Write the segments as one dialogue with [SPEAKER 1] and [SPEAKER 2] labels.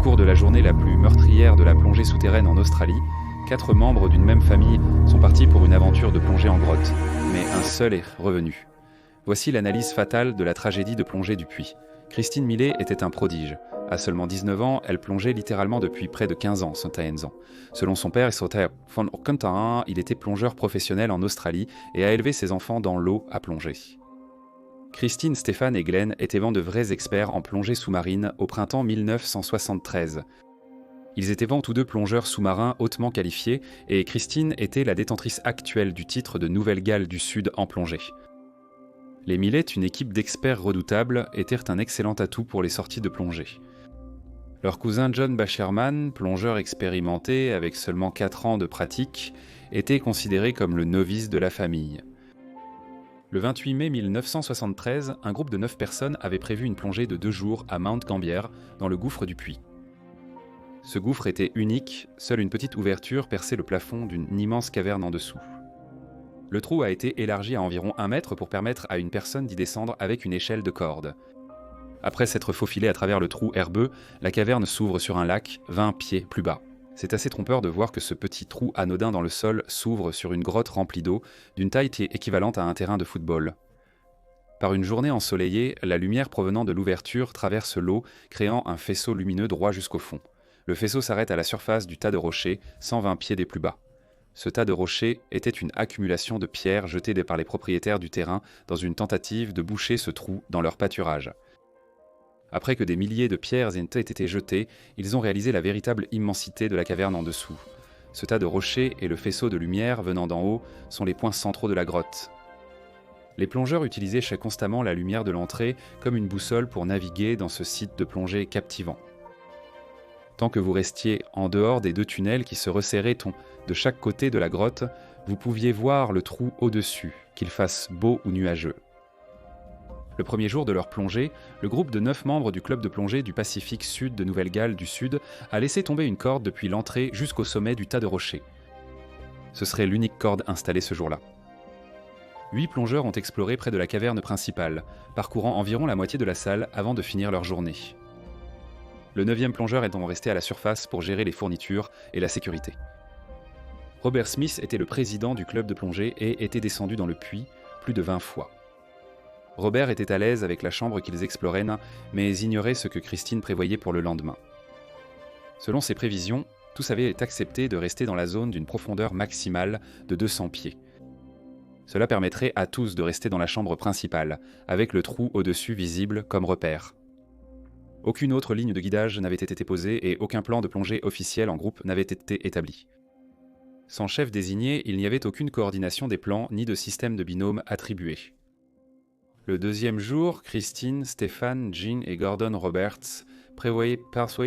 [SPEAKER 1] cours de la journée la plus meurtrière de la plongée souterraine en Australie, 4 membres d'une même famille sont partis pour une aventure de plongée en grotte, mais un seul est revenu. Voici l'analyse fatale de la tragédie de plongée du puits. Christine Millet était un prodige. À seulement 19 ans, elle plongeait littéralement depuis près de 15 ans, Selon son père, von Ockentijn, il était plongeur professionnel en Australie et a élevé ses enfants dans l'eau à plonger. Christine, Stéphane et Glenn étaient de vrais experts en plongée sous-marine au printemps 1973. Ils étaient tous deux plongeurs sous-marins hautement qualifiés et Christine était la détentrice actuelle du titre de Nouvelle-Galles du Sud en plongée. Les Millet, une équipe d'experts redoutables, étaient un excellent atout pour les sorties de plongée. Leur cousin John Basherman, plongeur expérimenté avec seulement 4 ans de pratique, était considéré comme le novice de la famille. Le 28 mai 1973, un groupe de 9 personnes avait prévu une plongée de 2 jours à Mount Gambier, dans le gouffre du puits. Ce gouffre était unique, seule une petite ouverture perçait le plafond d'une immense caverne en dessous. Le trou a été élargi à environ 1 mètre pour permettre à une personne d'y descendre avec une échelle de corde. Après s'être faufilé à travers le trou herbeux, la caverne s'ouvre sur un lac 20 pieds plus bas. C'est assez trompeur de voir que ce petit trou anodin dans le sol s'ouvre sur une grotte remplie d'eau, d'une taille équivalente à un terrain de football. Par une journée ensoleillée, la lumière provenant de l'ouverture traverse l'eau, créant un faisceau lumineux droit jusqu'au fond. Le faisceau s'arrête à la surface du tas de rochers, 120 pieds des plus bas. Ce tas de rochers était une accumulation de pierres jetées par les propriétaires du terrain dans une tentative de boucher ce trou dans leur pâturage. Après que des milliers de pierres aient été jetées, ils ont réalisé la véritable immensité de la caverne en dessous. Ce tas de rochers et le faisceau de lumière venant d'en haut sont les points centraux de la grotte. Les plongeurs utilisaient constamment la lumière de l'entrée comme une boussole pour naviguer dans ce site de plongée captivant. Tant que vous restiez en dehors des 2 tunnels qui se resserraient de chaque côté de la grotte, vous pouviez voir le trou au-dessus, qu'il fasse beau ou nuageux. Le premier jour de leur plongée, le groupe de 9 membres du club de plongée du Pacifique Sud de Nouvelle-Galles du Sud a laissé tomber une corde depuis l'entrée jusqu'au sommet du tas de rochers. Ce serait l'unique corde installée ce jour-là. 8 plongeurs ont exploré près de la caverne principale, parcourant environ la moitié de la salle avant de finir leur journée. Le 9e plongeur étant resté à la surface pour gérer les fournitures et la sécurité. Robert Smith était le président du club de plongée et était descendu dans le puits plus de 20 fois. Robert était à l'aise avec la chambre qu'ils exploraient, mais ignorait ce que Christine prévoyait pour le lendemain. Selon ses prévisions, tous avaient accepté de rester dans la zone d'une profondeur maximale de 200 pieds. Cela permettrait à tous de rester dans la chambre principale, avec le trou au-dessus visible comme repère. Aucune autre ligne de guidage n'avait été posée et aucun plan de plongée officiel en groupe n'avait été établi. Sans chef désigné, il n'y avait aucune coordination des plans ni de système de binôme attribué. Le 2e jour, Christine, Stéphane, Jean et Gordon Roberts prévoyaient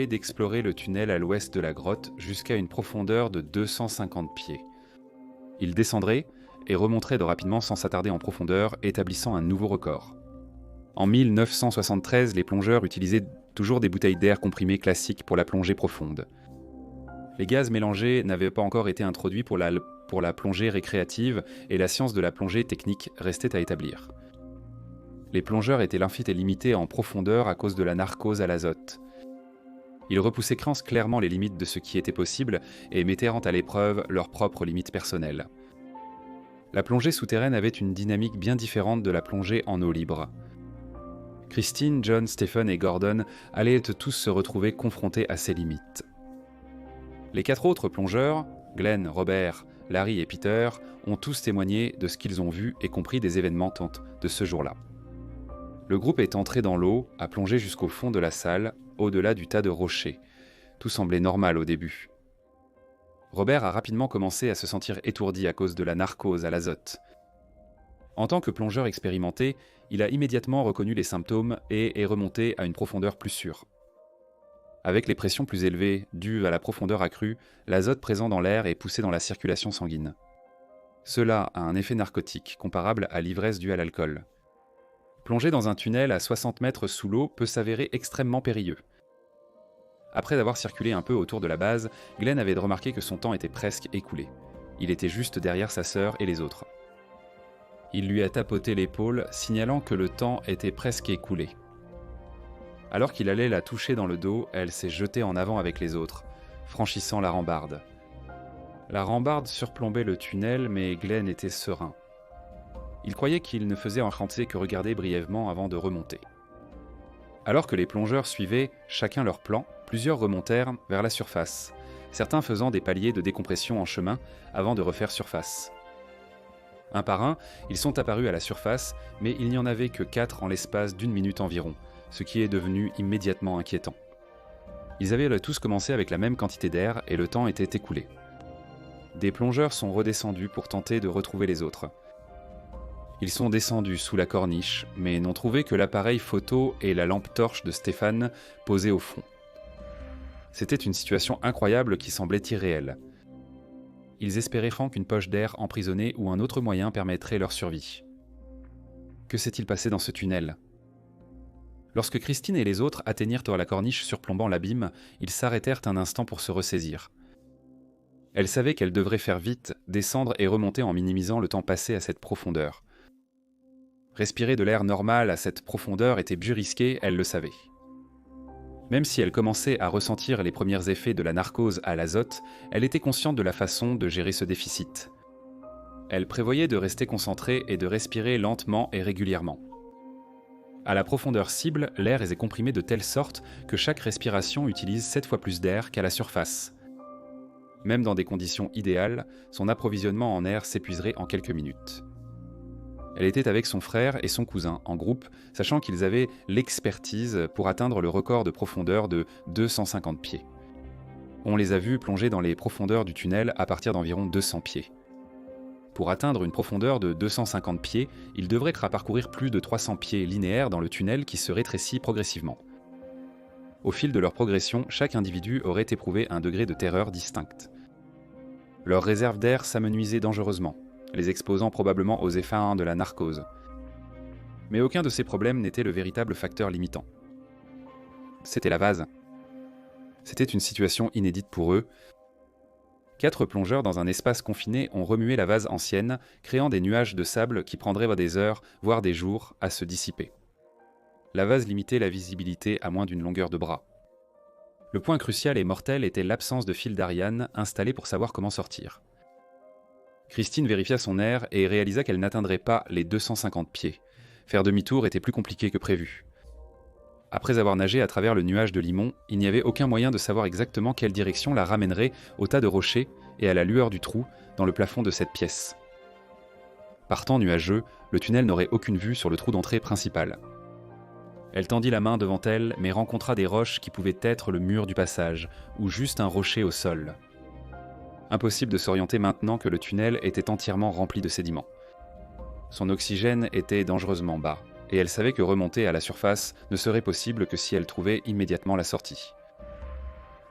[SPEAKER 1] d'explorer le tunnel à l'ouest de la grotte jusqu'à une profondeur de 250 pieds. Ils descendraient et remonteraient rapidement sans s'attarder en profondeur, établissant un nouveau record. En 1973, les plongeurs utilisaient toujours des bouteilles d'air comprimé classiques pour la plongée profonde. Les gaz mélangés n'avaient pas encore été introduits pour la plongée récréative et la science de la plongée technique restait à établir. Les plongeurs étaient limités en profondeur à cause de la narcose à l'azote. Ils repoussaient clairement les limites de ce qui était possible et mettaient à l'épreuve leurs propres limites personnelles. La plongée souterraine avait une dynamique bien différente de la plongée en eau libre. Christine, John, Stephen et Gordon allaient tous se retrouver confrontés à ces limites. Les 4 autres plongeurs, Glenn, Robert, Larry et Peter, ont tous témoigné de ce qu'ils ont vu et compris des événements de ce jour-là. Le groupe est entré dans l'eau, a plongé jusqu'au fond de la salle, au-delà du tas de rochers. Tout semblait normal au début. Robert a rapidement commencé à se sentir étourdi à cause de la narcose à l'azote. En tant que plongeur expérimenté, il a immédiatement reconnu les symptômes et est remonté à une profondeur plus sûre. Avec les pressions plus élevées dues à la profondeur accrue, l'azote présent dans l'air est poussé dans la circulation sanguine. Cela a un effet narcotique comparable à l'ivresse due à l'alcool. Plonger dans un tunnel à 60 mètres sous l'eau peut s'avérer extrêmement périlleux. Après avoir circulé un peu autour de la base, Glenn avait remarqué que son temps était presque écoulé. Il était juste derrière sa sœur et les autres. Il lui a tapoté l'épaule, signalant que le temps était presque écoulé. Alors qu'il allait la toucher dans le dos, elle s'est jetée en avant avec les autres, franchissant la rambarde. La rambarde surplombait le tunnel, mais Glenn était serein. Il croyait qu'il ne faisait en réalité que regarder brièvement avant de remonter. Alors que les plongeurs suivaient chacun leur plan, plusieurs remontèrent vers la surface, certains faisant des paliers de décompression en chemin avant de refaire surface. Un par un, ils sont apparus à la surface, mais il n'y en avait que 4 en l'espace d'1 minute environ, ce qui est devenu immédiatement inquiétant. Ils avaient tous commencé avec la même quantité d'air et le temps était écoulé. Des plongeurs sont redescendus pour tenter de retrouver les autres. Ils sont descendus sous la corniche, mais n'ont trouvé que l'appareil photo et la lampe torche de Stéphane posés au fond. C'était une situation incroyable qui semblait irréelle. Ils espéraient franc qu'une poche d'air emprisonnée ou un autre moyen permettrait leur survie. Que s'est-il passé dans ce tunnel ? Lorsque Christine et les autres atteignirent la corniche surplombant l'abîme, ils s'arrêtèrent un instant pour se ressaisir. Elles savaient qu'elles devraient faire vite, descendre et remonter en minimisant le temps passé à cette profondeur. Respirer de l'air normal à cette profondeur était plus risqué, elles le savaient. Même si elle commençait à ressentir les premiers effets de la narcose à l'azote, elle était consciente de la façon de gérer ce déficit. Elle prévoyait de rester concentrée et de respirer lentement et régulièrement. À la profondeur cible, l'air est comprimé de telle sorte que chaque respiration utilise 7 fois plus d'air qu'à la surface. Même dans des conditions idéales, son approvisionnement en air s'épuiserait en quelques minutes. Elle était avec son frère et son cousin en groupe, sachant qu'ils avaient l'expertise pour atteindre le record de profondeur de 250 pieds. On les a vus plonger dans les profondeurs du tunnel à partir d'environ 200 pieds. Pour atteindre une profondeur de 250 pieds, ils devraient parcourir plus de 300 pieds linéaires dans le tunnel qui se rétrécit progressivement. Au fil de leur progression, chaque individu aurait éprouvé un degré de terreur distinct. Leurs réserves d'air s'amenuisaient dangereusement, les exposant probablement aux effets de la narcose. Mais aucun de ces problèmes n'était le véritable facteur limitant. C'était la vase. C'était une situation inédite pour eux. 4 plongeurs dans un espace confiné ont remué la vase ancienne, créant des nuages de sable qui prendraient des heures, voire des jours, à se dissiper. La vase limitait la visibilité à moins d'une longueur de bras. Le point crucial et mortel était l'absence de fil d'Ariane installé pour savoir comment sortir. Christine vérifia son air et réalisa qu'elle n'atteindrait pas les 250 pieds. Faire demi-tour était plus compliqué que prévu. Après avoir nagé à travers le nuage de limon, il n'y avait aucun moyen de savoir exactement quelle direction la ramènerait au tas de rochers et à la lueur du trou dans le plafond de cette pièce. Par temps nuageux, le tunnel n'aurait aucune vue sur le trou d'entrée principal. Elle tendit la main devant elle, mais rencontra des roches qui pouvaient être le mur du passage, ou juste un rocher au sol. Impossible de s'orienter maintenant que le tunnel était entièrement rempli de sédiments. Son oxygène était dangereusement bas, et elle savait que remonter à la surface ne serait possible que si elle trouvait immédiatement la sortie.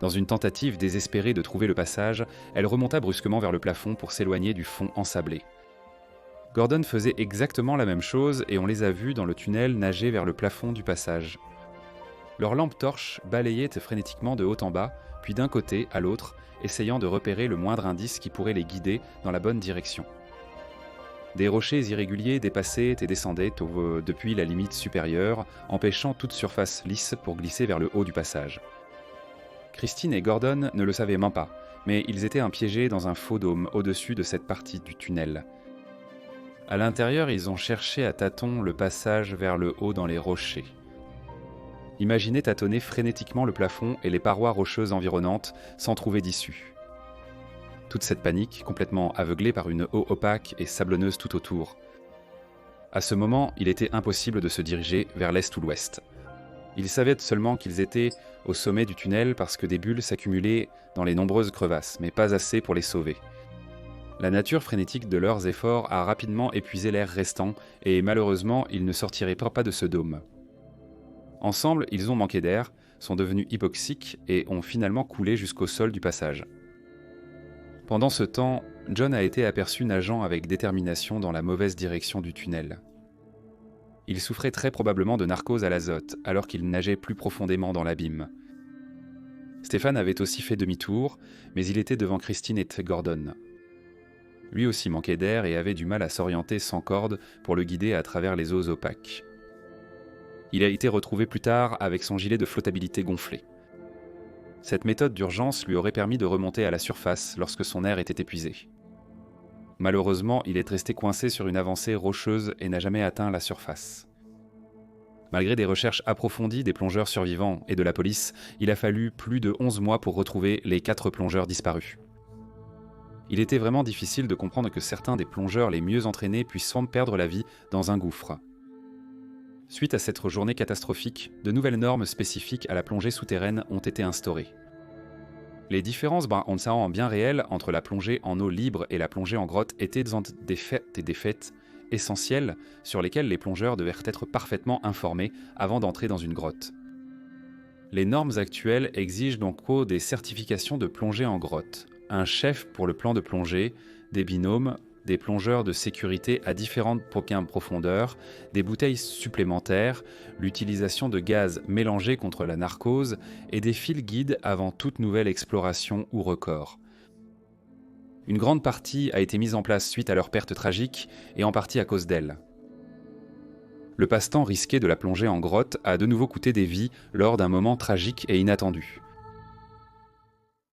[SPEAKER 1] Dans une tentative désespérée de trouver le passage, elle remonta brusquement vers le plafond pour s'éloigner du fond ensablé. Gordon faisait exactement la même chose et on les a vus dans le tunnel nager vers le plafond du passage. Leur lampe torche balayait frénétiquement de haut en bas, puis d'un côté à l'autre, essayant de repérer le moindre indice qui pourrait les guider dans la bonne direction. Des rochers irréguliers dépassaient et descendaient depuis la limite supérieure, empêchant toute surface lisse pour glisser vers le haut du passage. Christine et Gordon ne le savaient même pas, mais ils étaient piégés dans un faux dôme au-dessus de cette partie du tunnel. À l'intérieur, ils ont cherché à tâtons le passage vers le haut dans les rochers. Imaginez tâtonner frénétiquement le plafond et les parois rocheuses environnantes sans trouver d'issue. Toute cette panique, complètement aveuglée par une eau opaque et sablonneuse tout autour. À ce moment, il était impossible de se diriger vers l'est ou l'ouest. Ils savaient seulement qu'ils étaient au sommet du tunnel parce que des bulles s'accumulaient dans les nombreuses crevasses, mais pas assez pour les sauver. La nature frénétique de leurs efforts a rapidement épuisé l'air restant et malheureusement, ils ne sortiraient pas de ce dôme. Ensemble, ils ont manqué d'air, sont devenus hypoxiques et ont finalement coulé jusqu'au sol du passage. Pendant ce temps, John a été aperçu nageant avec détermination dans la mauvaise direction du tunnel. Il souffrait très probablement de narcose à l'azote alors qu'il nageait plus profondément dans l'abîme. Stéphane avait aussi fait demi-tour, mais il était devant Christine et Gordon. Lui aussi manquait d'air et avait du mal à s'orienter sans corde pour le guider à travers les eaux opaques. Il a été retrouvé plus tard avec son gilet de flottabilité gonflé. Cette méthode d'urgence lui aurait permis de remonter à la surface lorsque son air était épuisé. Malheureusement, il est resté coincé sur une avancée rocheuse et n'a jamais atteint la surface. Malgré des recherches approfondies des plongeurs survivants et de la police, il a fallu plus de 11 mois pour retrouver les 4 plongeurs disparus. Il était vraiment difficile de comprendre que certains des plongeurs les mieux entraînés puissent perdre la vie dans un gouffre. Suite à cette journée catastrophique, de nouvelles normes spécifiques à la plongée souterraine ont été instaurées. Les différences bien réelles entre la plongée en eau libre et la plongée en grotte étaient des faits essentiels sur lesquels les plongeurs devaient être parfaitement informés avant d'entrer dans une grotte. Les normes actuelles exigent donc des certifications de plongée en grotte, un chef pour le plan de plongée, des binômes, des plongeurs de sécurité à différentes profondeurs, des bouteilles supplémentaires, l'utilisation de gaz mélangés contre la narcose et des fils guides avant toute nouvelle exploration ou record. Une grande partie a été mise en place suite à leur perte tragique et en partie à cause d'elle. Le passe-temps risqué de la plongée en grotte a de nouveau coûté des vies lors d'un moment tragique et inattendu.